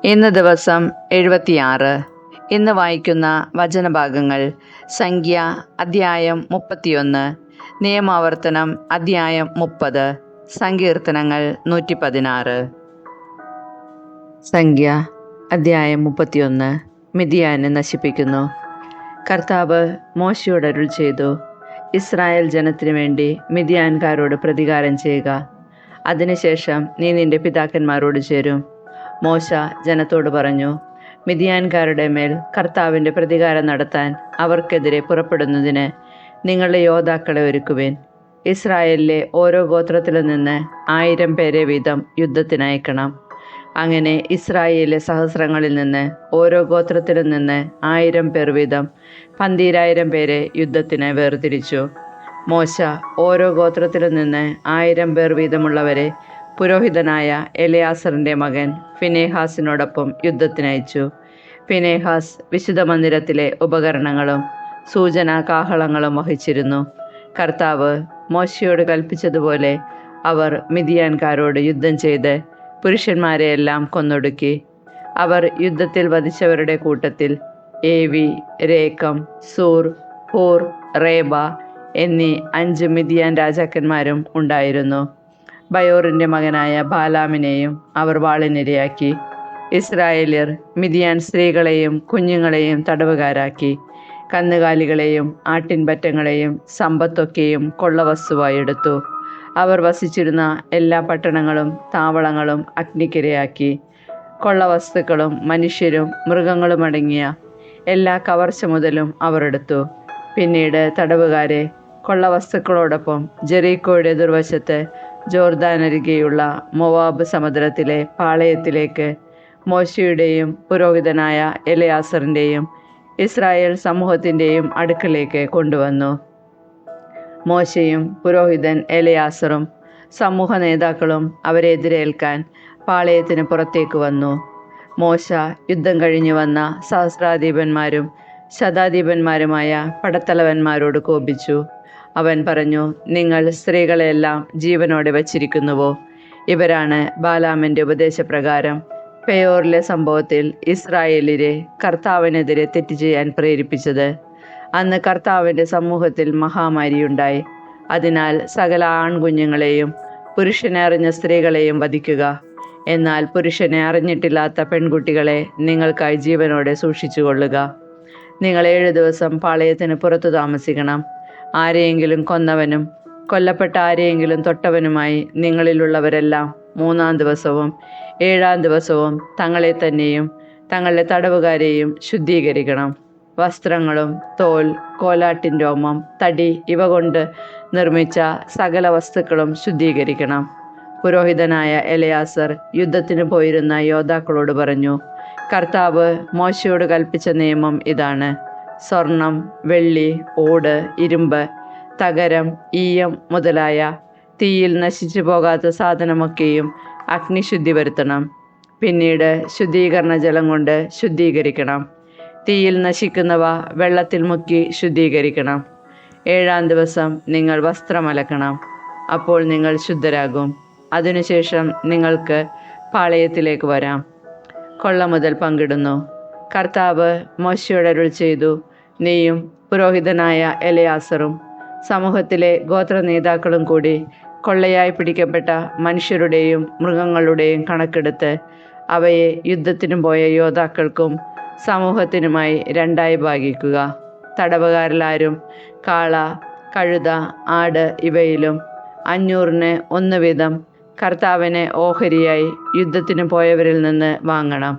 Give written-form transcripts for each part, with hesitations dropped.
ഇന്ന് ദിവസം 76. ഇന്ന് വായിക്കുന്ന വചനഭാഗങ്ങൾ സംഖ്യ അദ്ധ്യായം 31, നിയമാവർത്തനം അദ്ധ്യായം 30, സങ്കീർത്തനങ്ങൾ 116. സംഖ്യ അദ്ധ്യായം 31. മിദ്യാനെ നശിപ്പിക്കുന്നു. കർത്താവ് മോശയോട് അരുൾ ചെയ്തു, ഇസ്രായേൽ ജനത്തിനു വേണ്ടി മിദ്യാൻകാരോട് പ്രതികാരം ചെയ്യുക. അതിനുശേഷം നീ നിന്റെ പിതാക്കന്മാരോട് ചേരും. മോശ ജനത്തോട് പറഞ്ഞു, മിദ്യാൻകാരുടെ മേൽ കർത്താവിൻ്റെ പ്രതികാരം നടത്താൻ അവർക്കെതിരെ പുറപ്പെടുന്നതിന് നിങ്ങളുടെ യോദ്ധാക്കളെ ഒരുക്കുവിൻ. ഇസ്രായേലിലെ ഓരോ ഗോത്രത്തിലും നിന്ന് 1000 പേരെ വീതം യുദ്ധത്തിനയക്കണം. അങ്ങനെ ഇസ്രായേലിലെ സഹസ്രങ്ങളിൽ നിന്ന് ഓരോ ഗോത്രത്തിലും നിന്ന് 1000 പേർ വീതം 12000 പേരെ യുദ്ധത്തിന് വേർതിരിച്ചു. മോശ ഓരോ ഗോത്രത്തിലും നിന്ന് 1000 പേർ വീതമുള്ളവരെ പുരോഹിതനായ എലയാസറിൻ്റെ മകൻ ഫിനെഹാസിനോടൊപ്പം യുദ്ധത്തിനയച്ചു. ഫിനെഹാസ് വിശുദ്ധ മന്ദിരത്തിലെ ഉപകരണങ്ങളും സൂചനാ കാഹളങ്ങളും വഹിച്ചിരുന്നു. കർത്താവ് മോശയോട് കൽപ്പിച്ചതുപോലെ അവർ മിദ്യാൻകാരോട് യുദ്ധം ചെയ്ത് പുരുഷന്മാരെയെല്ലാം കൊന്നൊടുക്കി. അവർ യുദ്ധത്തിൽ വധിച്ചവരുടെ കൂട്ടത്തിൽ ഏവി, രേക്കം, സൂർ, ഹൂർ, റേബ എന്നീ 5 മിദ്യാൻ രാജാക്കന്മാരും ഉണ്ടായിരുന്നു. ബയോറിൻ്റെ മകനായ ബാലാമിനെയും അവർ വാളിനിരയാക്കി. ഇസ്രായേല്യർ മിദ്യാൻ സ്ത്രീകളെയും കുഞ്ഞുങ്ങളെയും തടവുകാരാക്കി. കന്നുകാലികളെയും ആട്ടിൻപറ്റങ്ങളെയും സമ്പത്തൊക്കെയും കൊള്ളവസ്തുവായി എടുത്തു. അവർ വസിച്ചിരുന്ന എല്ലാ പട്ടണങ്ങളും താവളങ്ങളും അഗ്നിക്കിരയാക്കി. കൊള്ളവസ്തുക്കളും മനുഷ്യരും മൃഗങ്ങളും അടങ്ങിയ എല്ലാ കവർച്ച മുതലും അവർ എടുത്തു. പിന്നീട് തടവുകാരെ കൊള്ളവസ്തുക്കളോടൊപ്പം ജെറീക്കോയുടെ എതിർവശത്ത് ജോർദാനരികെയുള്ള മൊവാബ് സമുദ്രത്തിലെ പാളയത്തിലേക്ക് മോശയുടെയും പുരോഹിതനായ എലയാസറിൻ്റെയും ഇസ്രായേൽ സമൂഹത്തിൻ്റെയും അടുക്കലേക്ക് കൊണ്ടുവന്നു. മോശയും പുരോഹിതൻ എലയാസറും സമൂഹ നേതാക്കളും അവരെ എതിരേൽക്കാൻ പാളയത്തിന് പുറത്തേക്ക് വന്നു. മോശ യുദ്ധം കഴിഞ്ഞു വന്ന സഹസ്രാധിപന്മാരും ശതാധിപന്മാരുമായ പടത്തലവന്മാരോട് കോപിച്ചു. അവൻ പറഞ്ഞു, നിങ്ങൾ സ്ത്രീകളെല്ലാം ജീവനോടെ വച്ചിരിക്കുന്നുവോ? ഇവരാണ് ബാലാമിൻ്റെ ഉപദേശപ്രകാരം പെയോറിലെ സംഭവത്തിൽ ഇസ്രായേലിനെ കർത്താവിനെതിരെ തെറ്റ് ചെയ്യാൻ പ്രേരിപ്പിച്ചത്. അന്ന് കർത്താവിൻ്റെ സമൂഹത്തിൽ മഹാമാരിയുണ്ടായി. അതിനാൽ സകല ആൺകുഞ്ഞുങ്ങളെയും പുരുഷനെ അറിഞ്ഞ സ്ത്രീകളെയും വധിക്കുക. എന്നാൽ പുരുഷനെ അറിഞ്ഞിട്ടില്ലാത്ത പെൺകുട്ടികളെ നിങ്ങൾക്കായി ജീവനോടെ സൂക്ഷിച്ചുകൊള്ളുക. നിങ്ങൾ 7 ദിവസം പാളയത്തിന് പുറത്തു താമസിക്കണം. ആരെയെങ്കിലും കൊന്നവനും കൊല്ലപ്പെട്ട ആരെയെങ്കിലും തൊട്ടവനുമായി നിങ്ങളിലുള്ളവരെല്ലാം 3-ാം ദിവസവും 7-ാം ദിവസവും തങ്ങളെ തന്നെയും തങ്ങളുടെ തടവുകാരെയും ശുദ്ധീകരിക്കണം. വസ്ത്രങ്ങളും തോൽ, കോലാട്ടിൻ രോമം, തടി ഇവ കൊണ്ട് നിർമ്മിച്ച സകല വസ്തുക്കളും ശുദ്ധീകരിക്കണം. പുരോഹിതനായ എലയാസർ യുദ്ധത്തിന് പോയിരുന്ന യോദ്ധാക്കളോട് പറഞ്ഞു, കർത്താവ് മോശയോട് കൽപ്പിച്ച നിയമം ഇതാണ്. സ്വർണം, വെള്ളി, ഓട്, ഇരുമ്പ്, തകരം, ഈയം മുതലായ തീയിൽ നശിച്ചു പോകാത്ത സാധനമൊക്കെയും അഗ്നിശുദ്ധി വരുത്തണം. പിന്നീട് ശുദ്ധീകരണ ജലം കൊണ്ട് ശുദ്ധീകരിക്കണം. തീയിൽ നശിക്കുന്നവ വെള്ളത്തിൽ മുക്കി ശുദ്ധീകരിക്കണം. 7-ാം ദിവസം നിങ്ങൾ വസ്ത്രമലക്കണം. അപ്പോൾ നിങ്ങൾ ശുദ്ധരാകും. അതിനുശേഷം നിങ്ങൾക്ക് പാളയത്തിലേക്ക് വരാം. കൊള്ള മുതൽ പങ്കിടുന്നു. കർത്താവ് മോശയോട് അരുൾ ചെയ്തു, നീയും പുരോഹിതനായ എലയാസറും സമൂഹത്തിലെ ഗോത്ര നേതാക്കളും കൂടി കൊള്ളയായി പിടിക്കപ്പെട്ട മനുഷ്യരുടെയും മൃഗങ്ങളുടെയും കണക്കെടുത്ത് അവയെ യുദ്ധത്തിനു പോയ യോദ്ധാക്കൾക്കും സമൂഹത്തിനുമായി 2ആയി ഭാഗിക്കുക. തടവുകാരിലാരും കാള, കഴുത, ആട് ഇവയിലും 500-ന് 1 വീതം കർത്താവിന് ഓഹരിയായി യുദ്ധത്തിന് പോയവരിൽ നിന്ന് വാങ്ങണം.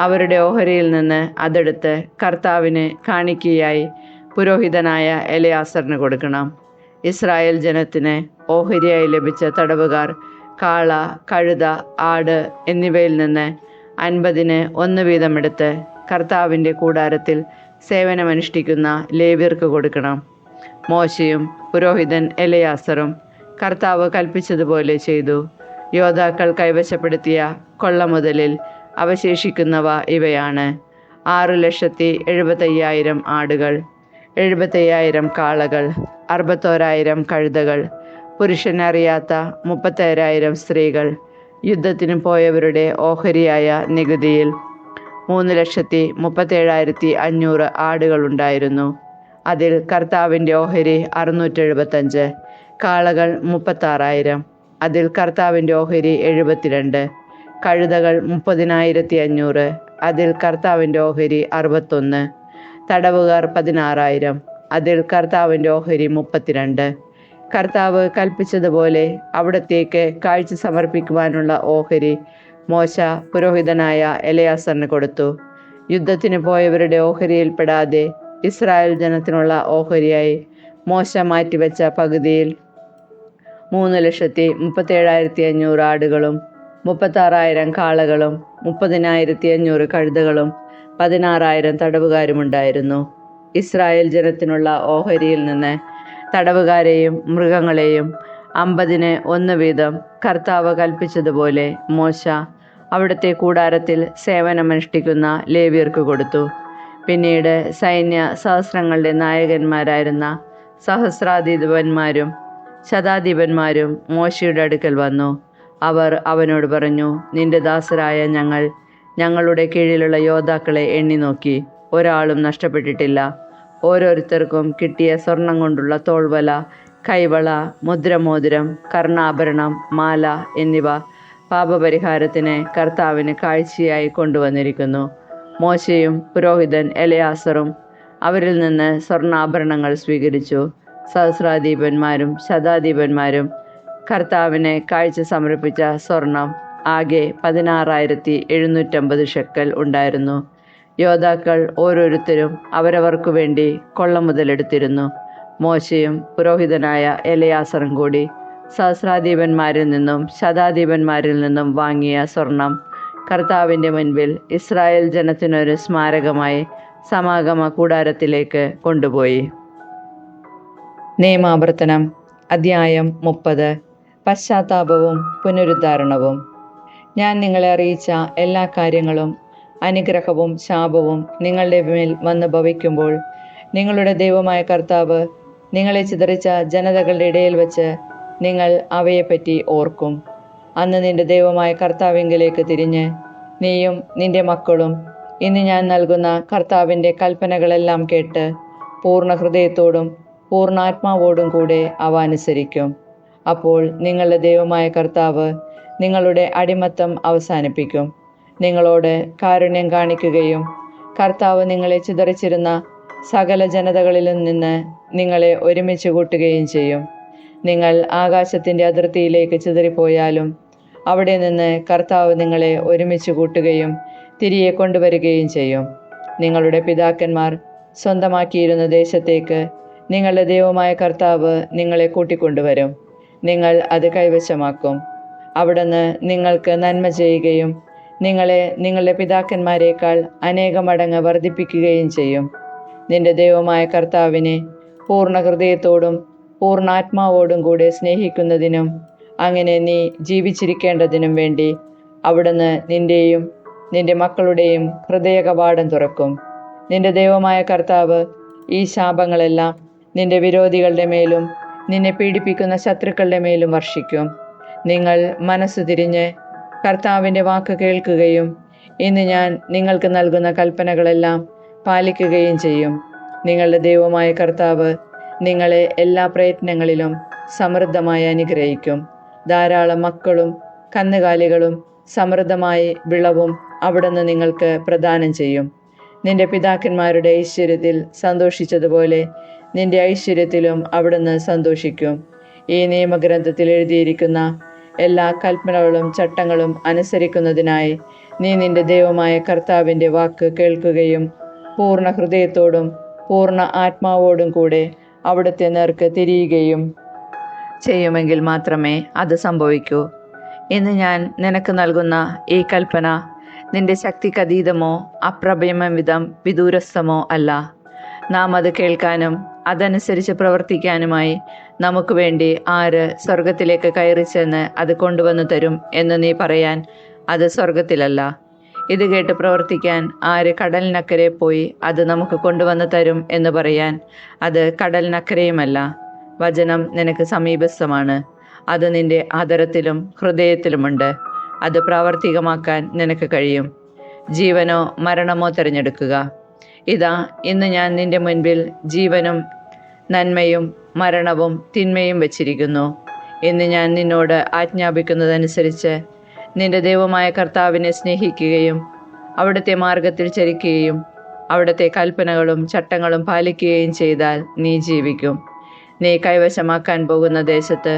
അവരുടെ ഓഹരിയിൽ നിന്ന് അതെടുത്ത് കർത്താവിന് കാണിക്കയായി പുരോഹിതനായ എലയാസറിന് കൊടുക്കണം. ഇസ്രായേൽ ജനത്തിന് ഓഹരിയായി ലഭിച്ച തടവുകാർ കാള, കഴുത, ആട് എന്നിവയിൽ നിന്ന് 50-ന് 1 വീതമെടുത്ത് കർത്താവിൻ്റെ കൂടാരത്തിൽ സേവനമനുഷ്ഠിക്കുന്ന ലേവ്യർക്ക് കൊടുക്കണം. മോശയും പുരോഹിതൻ എലയാസറും കർത്താവ് കൽപ്പിച്ചതുപോലെ ചെയ്തു. യോദ്ധാക്കൾ കൈവശപ്പെടുത്തിയ കൊള്ള മുതലിൽ അവശേഷിക്കുന്നവ ഇവയാണ്: 6,75,000 ആടുകൾ, 75,000 കാളകൾ, 61,000 കഴുതകൾ, പുരുഷനറിയാത്ത 37,000 സ്ത്രീകൾ, യുദ്ധത്തിന് പോയവരുടെ ഓഹരിയായ നികുതിയിൽ 3,37,500 ആടുകളുണ്ടായിരുന്നു. അതിൽ കർത്താവിൻ്റെ ഓഹരി 675. കാളകൾ 36,000. അതിൽ കർത്താവിൻ്റെ ഓഹരി 72. കഴുതകൾ 30,500. അതിൽ കർത്താവിൻ്റെ ഓഹരി 61. തടവുകാർ 16,000. അതിൽ കർത്താവിൻ്റെ ഓഹരി 32. കർത്താവ് കൽപ്പിച്ചതുപോലെ അവിടത്തേക്ക് കാഴ്ച സമർപ്പിക്കുവാനുള്ള ഓഹരി മോശ പുരോഹിതനായ എലയാസറിന് കൊടുത്തു. യുദ്ധത്തിന് പോയവരുടെ ഓഹരിയിൽപ്പെടാതെ ഇസ്രായേൽ ജനത്തിനുള്ള ഓഹരിയായി മോശ മാറ്റിവെച്ച പകുതിയിൽ 3,37,500 ആടുകളും 36,000 കാളകളും 30,500 കഴുതകളും 16,000 തടവുകാരുമുണ്ടായിരുന്നു. ഇസ്രായേൽ ജനത്തിനുള്ള ഓഹരിയിൽ നിന്ന് തടവുകാരെയും മൃഗങ്ങളെയും 50-ന് 1 വീതം കർത്താവ് കൽപ്പിച്ചതുപോലെ മോശ അവിടുത്തെ കൂടാരത്തിൽ സേവനമനുഷ്ഠിക്കുന്ന ലേവ്യർക്ക് കൊടുത്തു. പിന്നീട് സൈന്യ സഹസ്രങ്ങളുടെ നായകന്മാരായിരുന്ന സഹസ്രാധിപന്മാരും ശതാധിപന്മാരും മോശയുടെ അടുക്കൽ വന്നു. അവർ അവനോട് പറഞ്ഞു, നിന്റെ ദാസരായ ഞങ്ങൾ ഞങ്ങളുടെ കീഴിലുള്ള യോദ്ധാക്കളെ എണ്ണി നോക്കി, ഒരാളും നഷ്ടപ്പെട്ടിട്ടില്ല. ഓരോരുത്തർക്കും കിട്ടിയ സ്വർണം കൊണ്ടുള്ള തോൾവല, കൈവള, മുദ്രമോതിരം, കർണാഭരണം, മാല എന്നിവ പാപപരിഹാരത്തിന് കർത്താവിന് കാഴ്ചയായി കൊണ്ടുവന്നിരിക്കുന്നു. മോശയും പുരോഹിതൻ എലയാസറും അവരിൽ നിന്ന് സ്വർണ്ണാഭരണങ്ങൾ സ്വീകരിച്ചു. സഹസ്രാധിപന്മാരും ശതാധിപന്മാരും കർത്താവിന് കാഴ്ച സമർപ്പിച്ച സ്വർണം ആകെ 16,750 ഷെക്കൽ ഉണ്ടായിരുന്നു. യോദ്ധാക്കൾ ഓരോരുത്തരും അവരവർക്കു വേണ്ടി കൊള്ള മുതലെടുത്തിരുന്നു. മോശയും പുരോഹിതനായ എലയാസറും കൂടി സഹസ്രാധിപന്മാരിൽ നിന്നും ശതാധിപന്മാരിൽ നിന്നും വാങ്ങിയ സ്വർണം കർത്താവിൻ്റെ മുൻപിൽ ഇസ്രായേൽ ജനത്തിനൊരു സ്മാരകമായി സമാഗമ കൂടാരത്തിലേക്ക് കൊണ്ടുപോയി. നിയമാവർത്തനം അധ്യായം 30. പശ്ചാത്താപവും പുനരുദ്ധാരണവും. ഞാൻ നിങ്ങളെ അറിയിച്ച എല്ലാ കാര്യങ്ങളും അനുഗ്രഹവും ശാപവും നിങ്ങളുടെ മേൽ വന്നു ഭവിക്കുമ്പോൾ നിങ്ങളുടെ ദൈവമായ കർത്താവ് നിങ്ങളെ ചിതറിച്ച ജനതകളുടെ ഇടയിൽ വച്ച് നിങ്ങൾ അവയെപ്പറ്റി ഓർക്കും. അന്ന് നിന്റെ ദൈവമായ കർത്താവിങ്കലേക്ക് തിരിഞ്ഞ് നീയും നിന്റെ മക്കളും ഇന്ന് ഞാൻ നൽകുന്ന കർത്താവിൻ്റെ കൽപ്പനകളെല്ലാം കേട്ട് പൂർണ്ണ ഹൃദയത്തോടും പൂർണ്ണാത്മാവോടും കൂടെ അവ അനുസരിക്കും. അപ്പോൾ നിങ്ങളുടെ ദൈവമായ കർത്താവ് നിങ്ങളുടെ അടിമത്തം അവസാനിപ്പിക്കും, നിങ്ങളോട് കാരുണ്യം കാണിക്കുകയും കർത്താവ് നിങ്ങളെ ചിതറിച്ചിരുന്ന സകല ജനതകളിലും നിന്ന് നിങ്ങളെ ഒരുമിച്ച് കൂട്ടുകയും ചെയ്യും. നിങ്ങൾ ആകാശത്തിൻ്റെ അതിർത്തിയിലേക്ക് ചിതറിപ്പോയാലും അവിടെ നിന്ന് കർത്താവ് നിങ്ങളെ ഒരുമിച്ച് കൂട്ടുകയും തിരികെ കൊണ്ടുവരികയും ചെയ്യും. നിങ്ങളുടെ പിതാക്കന്മാർ സ്വന്തമാക്കിയിരുന്ന ദേശത്തേക്ക് നിങ്ങളുടെ ദൈവമായ കർത്താവ് നിങ്ങളെ കൂട്ടിക്കൊണ്ടുവരും. നിങ്ങൾ അത് കൈവശമാക്കും. അവിടുന്ന് നിങ്ങൾക്ക് നന്മ ചെയ്യുകയും നിങ്ങളെ നിങ്ങളുടെ പിതാക്കന്മാരെക്കാൾ അനേകമടങ്ങ് വർദ്ധിപ്പിക്കുകയും ചെയ്യും. നിന്റെ ദൈവമായ കർത്താവിനെ പൂർണ്ണ ഹൃദയത്തോടും പൂർണ്ണാത്മാവോടും കൂടെ സ്നേഹിക്കുന്നതിനും അങ്ങനെ നീ ജീവിച്ചിരിക്കേണ്ടതിനും വേണ്ടി അവിടുന്ന് നിന്റെയും നിന്റെ മക്കളുടെയും ഹൃദയ കവാടം തുറക്കും. നിന്റെ ദൈവമായ കർത്താവ് ഈ ശാപങ്ങളെല്ലാം നിന്റെ വിരോധികളുടെ മേലും നിന്നെ പീഡിപ്പിക്കുന്ന ശത്രുക്കളുടെ മേലും വർഷിക്കും. നിങ്ങൾ മനസ്സു തിരിഞ്ഞ് കർത്താവിൻ്റെ വാക്ക് കേൾക്കുകയും ഇന്ന് ഞാൻ നിങ്ങൾക്ക് നൽകുന്ന കൽപ്പനകളെല്ലാം പാലിക്കുകയും ചെയ്യും. നിങ്ങളുടെ ദൈവമായ കർത്താവ് നിങ്ങളെ എല്ലാ പ്രയത്നങ്ങളിലും സമൃദ്ധമായി അനുഗ്രഹിക്കും. ധാരാളം മക്കളും കന്നുകാലികളും സമൃദ്ധമായി വിളവും അവിടുന്ന് നിങ്ങൾക്ക് പ്രദാനം ചെയ്യും. നിന്റെ പിതാക്കന്മാരുടെ ഐശ്വര്യത്തിൽ സന്തോഷിച്ചതുപോലെ നിന്റെ ഐശ്വര്യത്തിലും അവിടുന്ന് സന്തോഷിക്കും. ഈ നിയമഗ്രന്ഥത്തിൽ എഴുതിയിരിക്കുന്ന എല്ലാ കൽപ്പനകളും ചട്ടങ്ങളും അനുസരിക്കുന്നതിനായി നീ നിന്റെ ദൈവമായ കർത്താവിൻ്റെ വാക്ക് കേൾക്കുകയും പൂർണ്ണ ഹൃദയത്തോടും പൂർണ്ണ ആത്മാവോടും കൂടെ അവിടുത്തെ നേർക്ക് തിരിയുകയും ചെയ്യുമെങ്കിൽ മാത്രമേ അത് സംഭവിക്കൂ. ഇന്ന് ഞാൻ നിനക്ക് നൽകുന്ന ഈ കൽപ്പന നിന്റെ ശക്തിക്കതീതമോ അപ്രഭ്യമം വിധം വിദൂരസ്ഥമോ അല്ല. നാം അത് കേൾക്കാനും അതനുസരിച്ച് പ്രവർത്തിക്കാനുമായി നമുക്ക് വേണ്ടി ആര് സ്വർഗത്തിലേക്ക് കയറിച്ചെന്ന് അത് കൊണ്ടുവന്നു തരും എന്ന് നീ പറയാൻ അത് സ്വർഗത്തിലല്ല. ഇത് കേട്ട് പ്രവർത്തിക്കാൻ ആര് കടലിനക്കരെ പോയി അത് നമുക്ക് കൊണ്ടുവന്നു തരും എന്ന് പറയാൻ അത് കടലിനക്കരെയുമല്ല. വചനം നിനക്ക് സമീപസ്ഥമാണ്, അത് നിന്റെ ആദരത്തിലും ഹൃദയത്തിലുമുണ്ട്. അത് പ്രാവർത്തികമാക്കാൻ നിനക്ക് കഴിയും. ജീവനോ മരണമോ തിരഞ്ഞെടുക്കുക. ഇതാ, ഇന്ന് ഞാൻ നിന്റെ മുൻപിൽ ജീവനും നന്മയും മരണവും തിന്മയും വച്ചിരിക്കുന്നു. ഇന്ന് ഞാൻ നിന്നോട് ആജ്ഞാപിക്കുന്നതനുസരിച്ച് നിന്റെ ദൈവമായ കർത്താവിനെ സ്നേഹിക്കുകയും അവിടുത്തെ മാർഗത്തിൽ ചരിക്കുകയും അവിടുത്തെ കൽപ്പനകളും ചട്ടങ്ങളും പാലിക്കുകയും ചെയ്താൽ നീ ജീവിക്കും. നീ കൈവശമാക്കാൻ പോകുന്ന ദേശത്ത്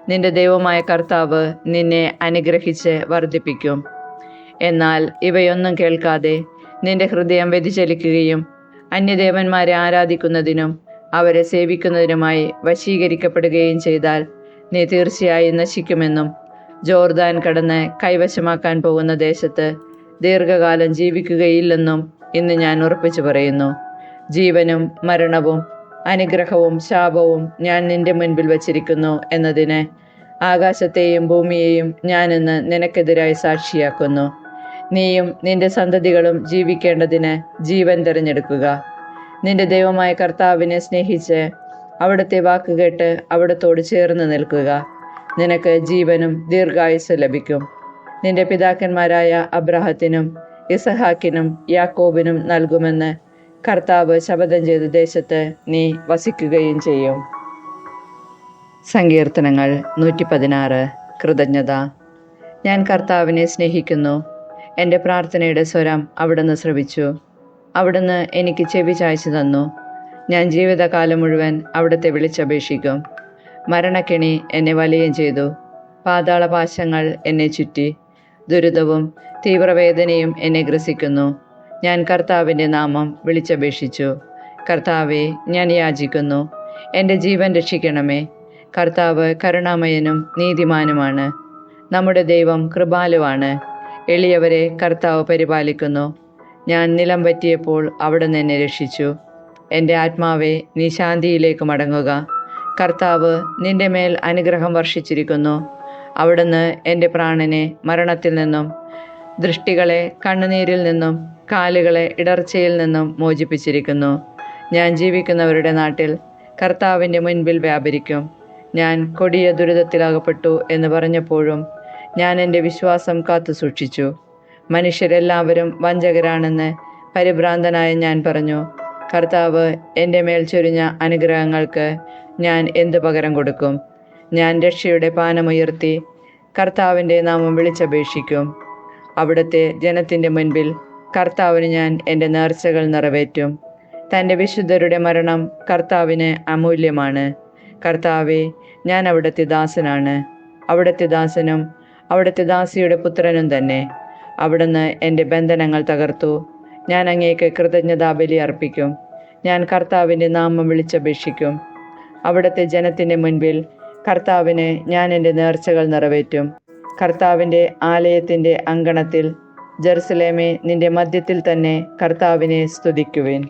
നിന്റെ ദൈവമായ കർത്താവ് നിന്നെ അനുഗ്രഹിച്ച് വർദ്ധിപ്പിക്കും. എന്നാൽ ഇവയൊന്നും കേൾക്കാതെ നിന്റെ ഹൃദയം വ്യതിചലിക്കുകയും അന്യദേവന്മാരെ ആരാധിക്കുന്നതിനും അവരെ സേവിക്കുന്നതിനുമായി വശീകരിക്കപ്പെടുകയും ചെയ്താൽ നീ തീർച്ചയായും നശിക്കുമെന്നും ജോർദാൻ കടന്ന് കൈവശമാക്കാൻ പോകുന്ന ദേശത്ത് ദീർഘകാലം ജീവിക്കുകയില്ലെന്നും ഇന്ന് ഞാൻ ഉറപ്പിച്ചു പറയുന്നു. ജീവനും മരണവും അനുഗ്രഹവും ശാപവും ഞാൻ നിന്റെ മുൻപിൽ വച്ചിരിക്കുന്നു എന്നതിന് ആകാശത്തെയും ഭൂമിയെയും ഞാനിന്ന് നിനക്കെതിരായി സാക്ഷിയാക്കുന്നു. നീയും നിന്റെ സന്തതികളും ജീവിക്കേണ്ടതിന് ജീവൻ തിരഞ്ഞെടുക്കുക. നിന്റെ ദൈവമായ കർത്താവിനെ സ്നേഹിച്ച് അവിടുത്തെ വാക്കുകേട്ട് അവിടത്തോട് ചേർന്ന് നിൽക്കുക. നിനക്ക് ജീവനും ദീർഘായുസ് ലഭിക്കും. നിന്റെ പിതാക്കന്മാരായ അബ്രാഹത്തിനും ഇസഹാക്കിനും യാക്കോബിനും നൽകുമെന്ന് കർത്താവ് ശപഥം ചെയ്ത ദേശത്ത് നീ വസിക്കുകയും ചെയ്യും. സങ്കീർത്തനങ്ങൾ 116. കൃതജ്ഞത. ഞാൻ കർത്താവിനെ സ്നേഹിക്കുന്നു. എൻ്റെ പ്രാർത്ഥനയുടെ സ്വരം അവിടുന്ന് ശ്രവിച്ചു. അവിടുന്ന് എനിക്ക് ചെവി ചായ്ച്ചു തന്നു. ഞാൻ ജീവിതകാലം മുഴുവൻ അവിടുത്തെ വിളിച്ചപേക്ഷിക്കും. മരണക്കെണി എന്നെ വലയം ചെയ്തു. പാതാളപാശങ്ങൾ എന്നെ ചുറ്റി. ദുരിതവും തീവ്രവേദനയും എന്നെ ഗ്രസിക്കുന്നു. ഞാൻ കർത്താവിൻ്റെ നാമം വിളിച്ചപേക്ഷിച്ചു. കർത്താവെ, ഞാൻ യാചിക്കുന്നു, എൻ്റെ ജീവൻ രക്ഷിക്കണമേ. കർത്താവ് കരുണാമയനും നീതിമാനുമാണ്. നമ്മുടെ ദൈവം കൃപാലുവാണ്. എളിയവരെ കർത്താവ് പരിപാലിക്കുന്നു. ഞാൻ നിലം പറ്റിയപ്പോൾ അവിടുന്ന് എന്നെ രക്ഷിച്ചു. എൻ്റെ ആത്മാവെ, നീ ശാന്തിയിലേക്ക് മടങ്ങുക. കർത്താവ് നിന്റെ മേൽ അനുഗ്രഹം വർഷിച്ചിരിക്കുന്നു. അവിടുന്ന് എൻ്റെ പ്രാണനെ മരണത്തിൽ നിന്നും ദൃഷ്ടികളെ കണ്ണുനീരിൽ നിന്നും കാലുകളെ ഇടർച്ചയിൽ നിന്നും മോചിപ്പിച്ചിരിക്കുന്നു. ഞാൻ ജീവിക്കുന്നവരുടെ നാട്ടിൽ കർത്താവിൻ്റെ മുൻപിൽ വ്യാപരിക്കും. ഞാൻ കൊടിയ ദുരിതത്തിലകപ്പെട്ടു എന്ന് പറഞ്ഞപ്പോഴും ഞാൻ എൻ്റെ വിശ്വാസം കാത്തു സൂക്ഷിച്ചു. മനുഷ്യരെല്ലാവരും വഞ്ചകരാണെന്ന് പരിഭ്രാന്തനായ ഞാൻ പറഞ്ഞു. കർത്താവ് എൻ്റെ മേൽ ചൊരിഞ്ഞ അനുഗ്രഹങ്ങൾക്ക് ഞാൻ എന്ത് പകരം കൊടുക്കും? ഞാൻ രക്ഷയുടെ പാനമുയർത്തി കർത്താവിൻ്റെ നാമം വിളിച്ചപേക്ഷിക്കും. അവിടുത്തെ ജനത്തിൻ്റെ മുൻപിൽ കർത്താവിന് ഞാൻ എൻ്റെ നേർച്ചകൾ നിറവേറ്റും. തൻ്റെ വിശുദ്ധരുടെ മരണം കർത്താവിന് അമൂല്യമാണ്. കർത്താവെ, ഞാൻ അവിടുത്തെ ദാസനാണ്. അവിടുത്തെ ദാസനും അവിടുത്തെ ദാസിയുടെ പുത്രനും തന്നെ. അവിടുന്ന് എൻ്റെ ബന്ധനങ്ങൾ തകർത്തു. ഞാൻ അങ്ങേക്ക് കൃതജ്ഞതാബലി അർപ്പിക്കും. ഞാൻ കർത്താവിൻ്റെ നാമം വിളിച്ചപേക്ഷിക്കും. അവിടുത്തെ ജനത്തിൻ്റെ മുൻപിൽ കർത്താവിന് ഞാൻ എൻ്റെ നേർച്ചകൾ നിറവേറ്റും. കർത്താവിൻ്റെ ആലയത്തിൻ്റെ അങ്കണത്തിൽ ജെറുസലേമേ, നിന്റെ മധ്യത്തിൽ തന്നെ കർത്താവിനെ സ്തുതിക്കുവിൻ.